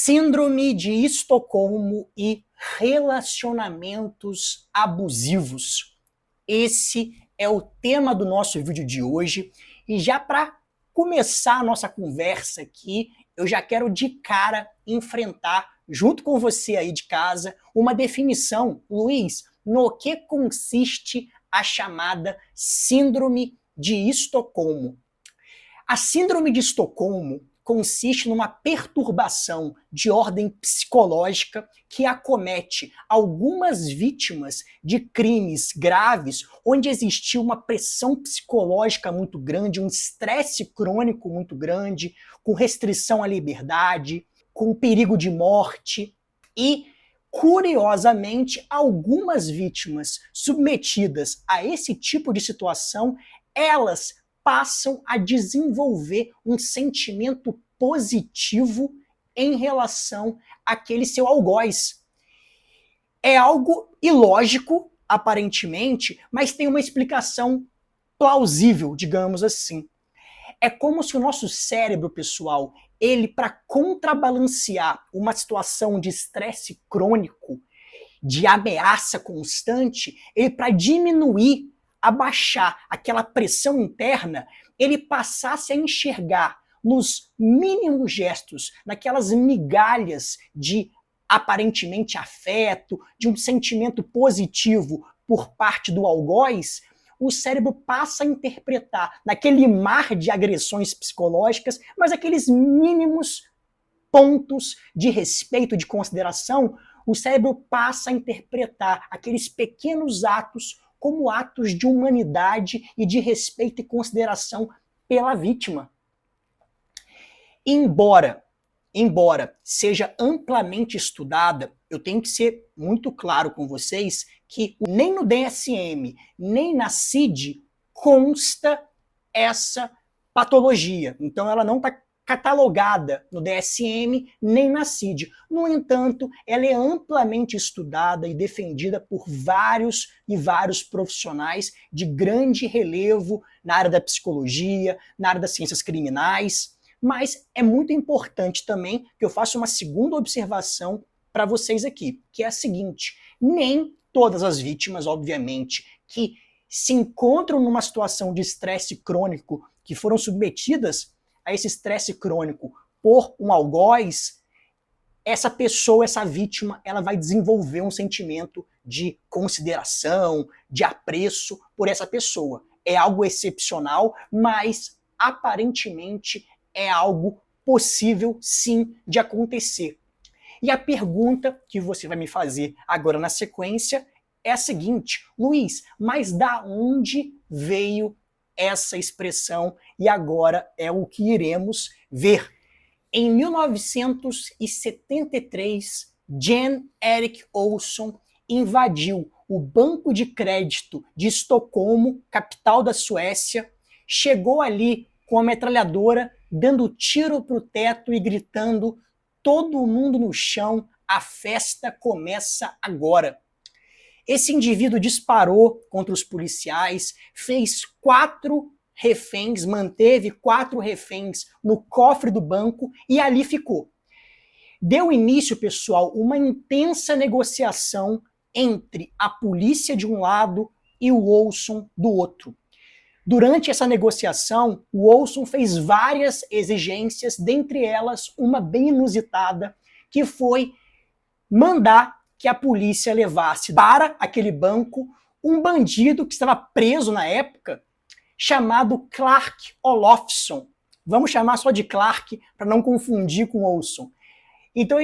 Síndrome de Estocolmo e relacionamentos abusivos. Esse é o tema do nosso vídeo de hoje. E já para começar a nossa conversa aqui, eu já quero de cara enfrentar, junto com você aí de casa, uma definição. Luiz, no que consiste a chamada Síndrome de Estocolmo? A Síndrome de Estocolmo consiste numa perturbação de ordem psicológica que acomete algumas vítimas de crimes graves, onde existiu uma pressão psicológica muito grande, um estresse crônico muito grande, com restrição à liberdade, com perigo de morte e, curiosamente, algumas vítimas submetidas a esse tipo de situação, elas passam a desenvolver um sentimento positivo em relação àquele seu algoz. É algo ilógico, aparentemente, mas tem uma explicação plausível, digamos assim. É como se o nosso cérebro, pessoal, ele, para contrabalancear uma situação de estresse crônico, de ameaça constante, ele, para diminuir, abaixar aquela pressão interna, ele passasse a enxergar nos mínimos gestos, naquelas migalhas de aparentemente afeto, de um sentimento positivo por parte do algoz, o cérebro passa a interpretar naquele mar de agressões psicológicas, mas aqueles mínimos pontos de respeito, de consideração, o cérebro passa a interpretar aqueles pequenos atos como atos de humanidade e de respeito e consideração pela vítima. Embora seja amplamente estudada, eu tenho que ser muito claro com vocês que nem no DSM, nem na CID consta essa patologia. Então ela não está catalogada no DSM nem na CID. No entanto, ela é amplamente estudada e defendida por vários profissionais de grande relevo na área da psicologia, na área das ciências criminais. Mas é muito importante também que eu faça uma segunda observação para vocês aqui, que é a seguinte: nem todas as vítimas, obviamente, que se encontram numa situação de estresse crônico, que foram submetidas a esse estresse crônico por um algoz, essa pessoa, essa vítima, ela vai desenvolver um sentimento de consideração, de apreço por essa pessoa. É algo excepcional, mas aparentemente é algo possível sim de acontecer. E a pergunta que você vai me fazer agora na sequência é a seguinte: Luiz, mas da onde veio essa expressão? E agora é o que iremos ver. Em 1973, Jan Erik Olsson invadiu o Banco de Crédito de Estocolmo, capital da Suécia, chegou ali com a metralhadora, dando tiro para o teto e gritando: todo mundo no chão, a festa começa agora. Esse indivíduo disparou contra os policiais, fez 4 reféns, manteve 4 reféns no cofre do banco e ali ficou. Deu início, pessoal, uma intensa negociação entre a polícia de um lado e o Olsson do outro. Durante essa negociação, o Olsson fez várias exigências, dentre elas uma bem inusitada, que foi mandar que a polícia levasse para aquele banco um bandido que estava preso na época, chamado Clark Olofsson. Vamos chamar só de Clark para não confundir com Olsson. Então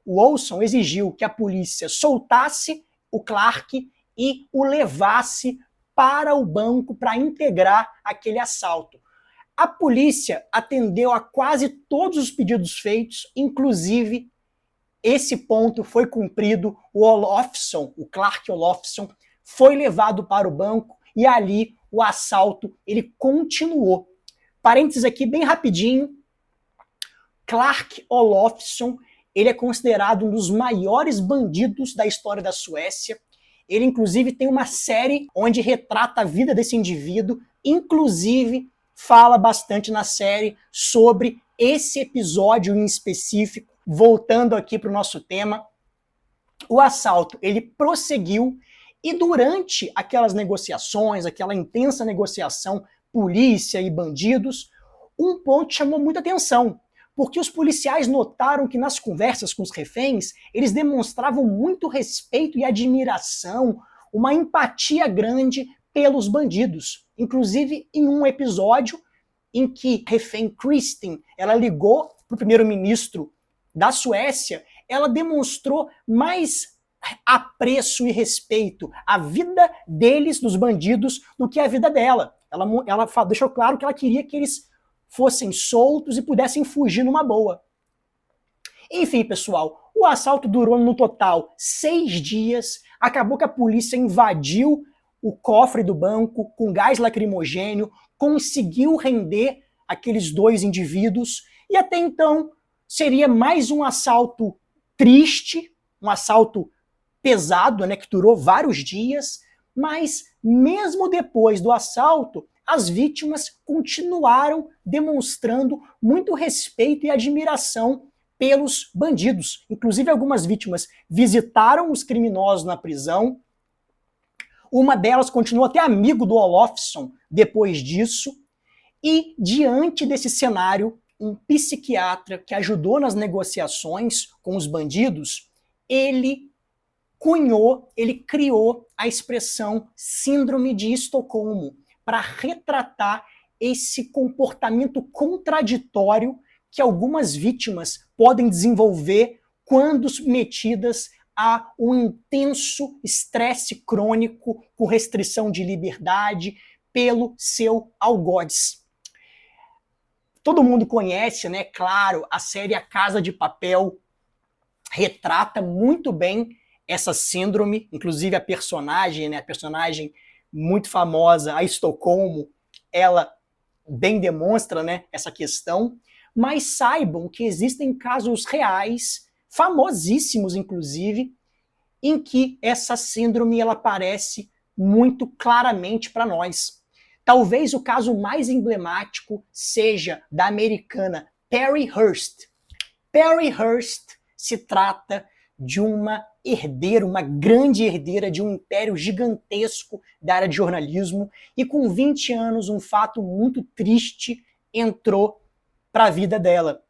o Olsson exigiu que a polícia soltasse o Clark e o levasse para o banco para integrar aquele assalto. A polícia atendeu a quase todos os pedidos feitos, inclusive esse ponto foi cumprido. O Olofsson, o Clark Olofsson, foi levado para o banco e ali o assalto ele continuou. Parênteses aqui bem rapidinho. Clark Olofsson, ele é considerado um dos maiores bandidos da história da Suécia. Ele, inclusive, tem uma série onde retrata a vida desse indivíduo, inclusive fala bastante na série sobre esse episódio em específico, voltando aqui para o nosso tema, o assalto, ele prosseguiu e durante aquelas negociações, aquela intensa negociação, polícia e bandidos, um ponto chamou muita atenção, porque os policiais notaram que nas conversas com os reféns, eles demonstravam muito respeito e admiração, uma empatia grande pelos bandidos. Inclusive, em um episódio em que a refém Kristin, ela ligou para o primeiro-ministro da Suécia, ela demonstrou mais apreço e respeito à vida deles, dos bandidos, do que à vida dela. Ela deixou claro que ela queria que eles fossem soltos e pudessem fugir numa boa. Enfim, pessoal, o assalto durou no total 6 dias, acabou que a polícia invadiu o cofre do banco com gás lacrimogênio, conseguiu render aqueles 2 indivíduos, e até então seria mais um assalto triste, um assalto pesado, né, que durou vários dias, mas mesmo depois do assalto, as vítimas continuaram demonstrando muito respeito e admiração pelos bandidos. Inclusive, algumas vítimas visitaram os criminosos na prisão. Uma delas continuou até amigo do Olofsson depois disso. E, diante desse cenário, um psiquiatra que ajudou nas negociações com os bandidos, ele criou a expressão Síndrome de Estocolmo para retratar esse comportamento contraditório que algumas vítimas podem desenvolver quando submetidas a um intenso estresse crônico com restrição de liberdade pelo seu algoz. Todo mundo conhece, né? Claro, a série A Casa de Papel retrata muito bem essa síndrome, inclusive a personagem muito famosa, a Estocolmo, ela bem demonstra, né, essa questão, mas saibam que existem casos reais, famosíssimos inclusive, em que essa síndrome ela aparece muito claramente para nós. Talvez o caso mais emblemático seja da americana Perry Hearst. Perry Hearst se trata de uma herdeira, uma grande herdeira de um império gigantesco da área de jornalismo, e com 20 anos um fato muito triste entrou para a vida dela,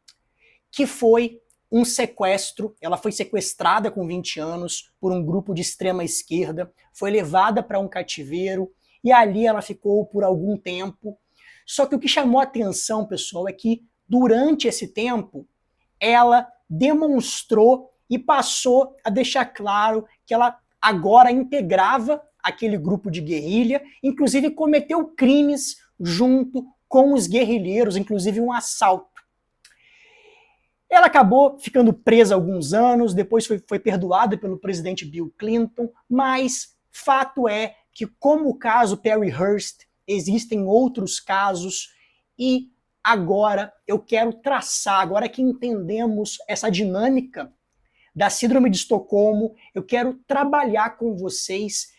que foi um sequestro. Ela foi sequestrada com 20 anos por um grupo de extrema esquerda, foi levada para um cativeiro e ali ela ficou por algum tempo. Só que o que chamou a atenção, pessoal, é que durante esse tempo ela demonstrou e passou a deixar claro que ela agora integrava aquele grupo de guerrilha, inclusive cometeu crimes junto com os guerrilheiros, inclusive um assalto. Ela acabou ficando presa alguns anos, depois foi perdoada pelo presidente Bill Clinton, mas fato é que, como o caso Perry Hearst, existem outros casos e agora eu quero traçar, agora que entendemos essa dinâmica da Síndrome de Estocolmo, eu quero trabalhar com vocês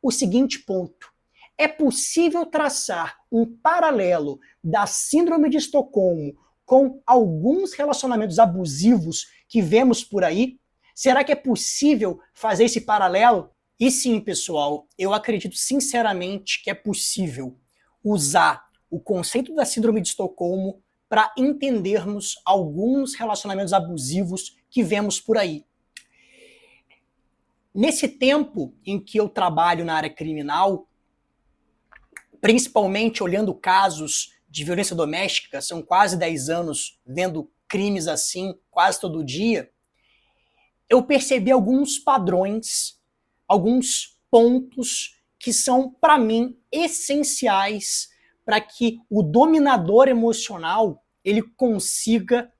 o seguinte ponto. É possível traçar um paralelo da Síndrome de Estocolmo com alguns relacionamentos abusivos que vemos por aí? Será que é possível fazer esse paralelo? E sim, pessoal, eu acredito sinceramente que é possível usar o conceito da Síndrome de Estocolmo para entendermos alguns relacionamentos abusivos que vemos por aí. Nesse tempo em que eu trabalho na área criminal, principalmente olhando casos de violência doméstica, são quase 10 anos vendo crimes assim quase todo dia, eu percebi alguns padrões, alguns pontos que são, para mim, essenciais para que o dominador emocional ele consiga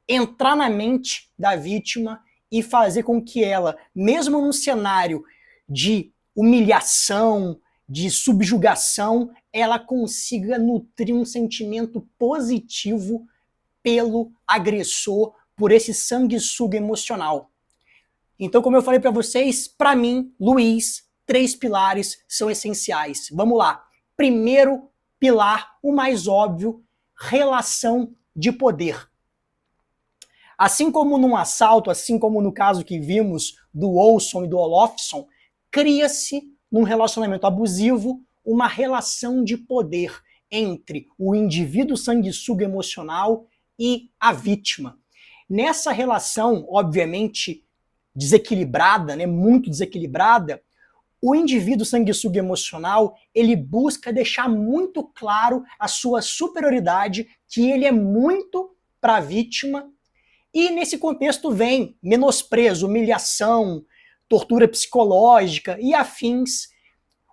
entrar na mente da vítima e fazer com que ela, mesmo num cenário de humilhação, de subjugação, ela consiga nutrir um sentimento positivo pelo agressor, por esse sanguessuga emocional. Então, como eu falei para vocês, para mim, Luiz, 3 pilares são essenciais. Vamos lá. Primeiro pilar, o mais óbvio, relação de poder. Assim como num assalto, assim como no caso que vimos do Olson e do Olofsson, cria-se num relacionamento abusivo uma relação de poder entre o indivíduo sanguessuga emocional e a vítima. Nessa relação, obviamente, desequilibrada, né, muito desequilibrada, o indivíduo sanguessuga emocional, ele busca deixar muito claro a sua superioridade, que ele é muito para a vítima, e nesse contexto vem menosprezo, humilhação, tortura psicológica e afins,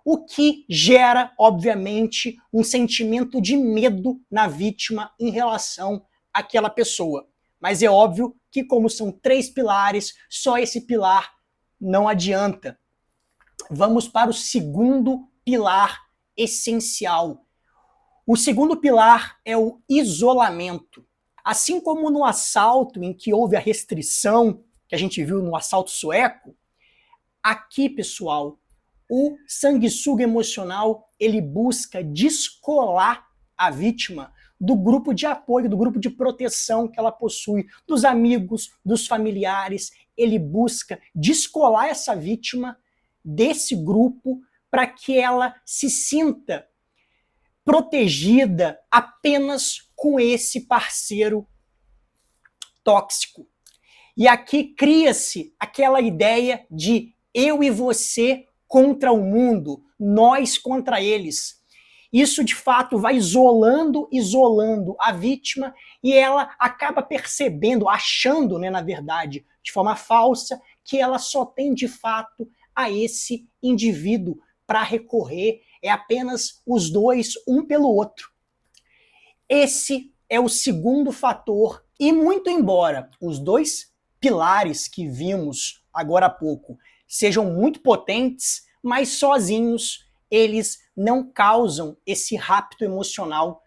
o que gera, obviamente, um sentimento de medo na vítima em relação àquela pessoa. Mas é óbvio que, como são 3 pilares, só esse pilar não adianta. Vamos para o segundo pilar essencial. O segundo pilar é o isolamento. Assim como no assalto em que houve a restrição, que a gente viu no assalto sueco, aqui, pessoal, o sanguessuga emocional, ele busca descolar a vítima do grupo de apoio, do grupo de proteção que ela possui, dos amigos, dos familiares. Ele busca descolar essa vítima desse grupo para que ela se sinta protegida apenas com esse parceiro tóxico. E aqui cria-se aquela ideia de eu e você contra o mundo, nós contra eles. Isso de fato vai isolando a vítima e ela acaba percebendo, achando, né, na verdade, de forma falsa, que ela só tem de fato a esse indivíduo para recorrer, é apenas os dois, um pelo outro. Esse é o segundo fator, e muito embora os 2 pilares que vimos agora há pouco sejam muito potentes, mas sozinhos eles não causam esse rapto emocional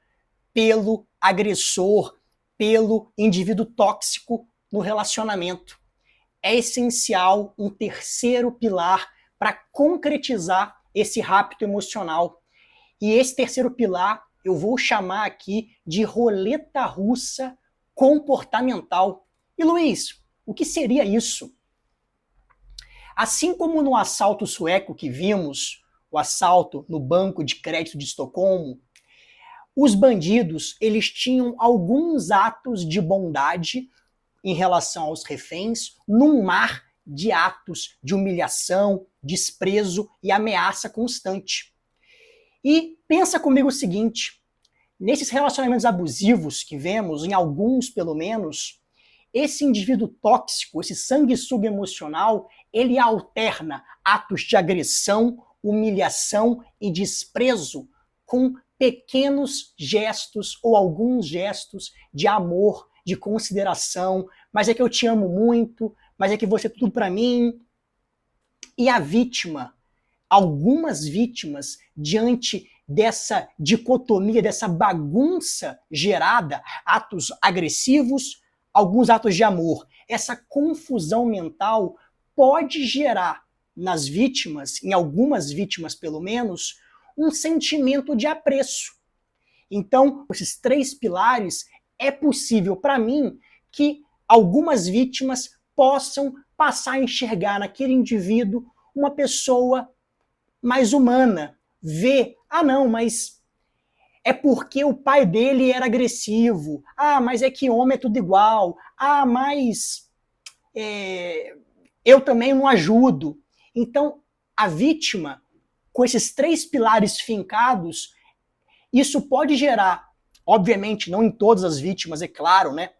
pelo agressor, pelo indivíduo tóxico no relacionamento. É essencial um terceiro pilar para concretizar esse rapto emocional. E esse terceiro pilar eu vou chamar aqui de roleta russa comportamental. E Luiz, o que seria isso? Assim como no assalto sueco que vimos, o assalto no Banco de Crédito de Estocolmo, os bandidos eles tinham alguns atos de bondade em relação aos reféns, num mar de atos de humilhação, desprezo e ameaça constante. E pensa comigo o seguinte, nesses relacionamentos abusivos que vemos, em alguns pelo menos, esse indivíduo tóxico, esse sanguessuga emocional, ele alterna atos de agressão, humilhação e desprezo com pequenos gestos ou alguns gestos de amor, de consideração, mas é que eu te amo muito, mas é que você é tudo para mim. E a vítima, algumas vítimas, diante dessa dicotomia, dessa bagunça gerada, atos agressivos, alguns atos de amor, essa confusão mental pode gerar nas vítimas, em algumas vítimas pelo menos, um sentimento de apreço. Então, esses 3 pilares, é possível para mim que algumas vítimas possam passar a enxergar naquele indivíduo uma pessoa mais humana, ver, não, mas é porque o pai dele era agressivo, mas é que homem é tudo igual, mas eu também não ajudo. Então, a vítima, com esses 3 pilares fincados, isso pode gerar, obviamente, não em todas as vítimas, é claro, né?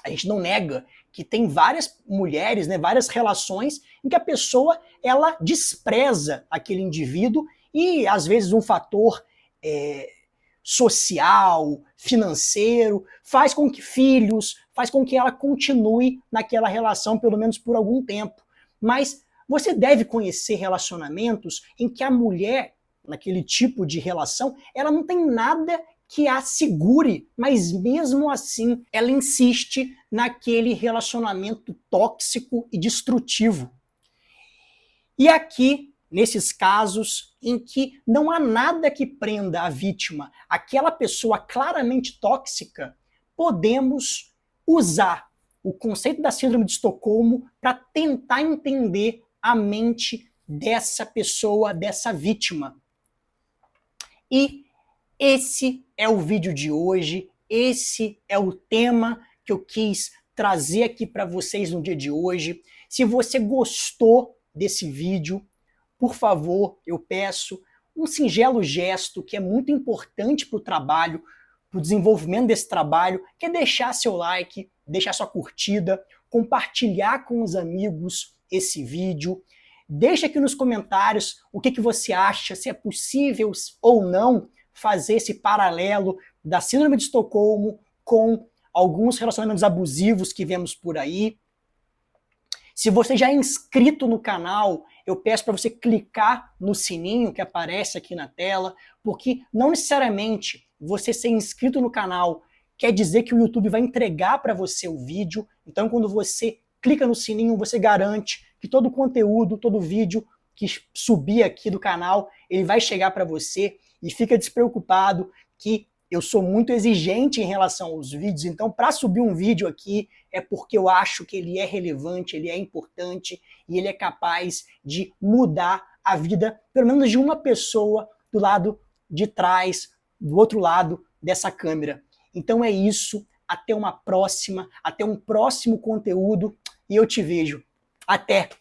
A gente não nega que tem várias mulheres, né, várias relações em que a pessoa ela despreza aquele indivíduo e, às vezes, um fator social, financeiro, faz com que filhos, faz com que ela continue naquela relação, pelo menos por algum tempo. Mas você deve conhecer relacionamentos em que a mulher, naquele tipo de relação, ela não tem nada que a segure, mas mesmo assim ela insiste naquele relacionamento tóxico e destrutivo. E aqui, nesses casos em que não há nada que prenda a vítima, aquela pessoa claramente tóxica, podemos usar o conceito da síndrome de Estocolmo para tentar entender a mente dessa pessoa, dessa vítima. E esse é o vídeo de hoje, esse é o tema que eu quis trazer aqui para vocês no dia de hoje. Se você gostou desse vídeo, por favor, eu peço um singelo gesto que é muito importante para o trabalho, para o desenvolvimento desse trabalho, que é deixar seu like, deixar sua curtida, compartilhar com os amigos esse vídeo. Deixa aqui nos comentários o que você acha, se é possível ou não fazer esse paralelo da síndrome de Estocolmo com alguns relacionamentos abusivos que vemos por aí. Se você já é inscrito no canal, eu peço para você clicar no sininho que aparece aqui na tela, porque não necessariamente você ser inscrito no canal quer dizer que o YouTube vai entregar para você o vídeo. Então, quando você clica no sininho, você garante que todo o conteúdo, todo o vídeo que subir aqui do canal, ele vai chegar para você. E fica despreocupado que eu sou muito exigente em relação aos vídeos, então para subir um vídeo aqui é porque eu acho que ele é relevante, ele é importante e ele é capaz de mudar a vida, pelo menos de uma pessoa do lado de trás, do outro lado dessa câmera. Então é isso, até uma próxima, até um próximo conteúdo e eu te vejo. Até!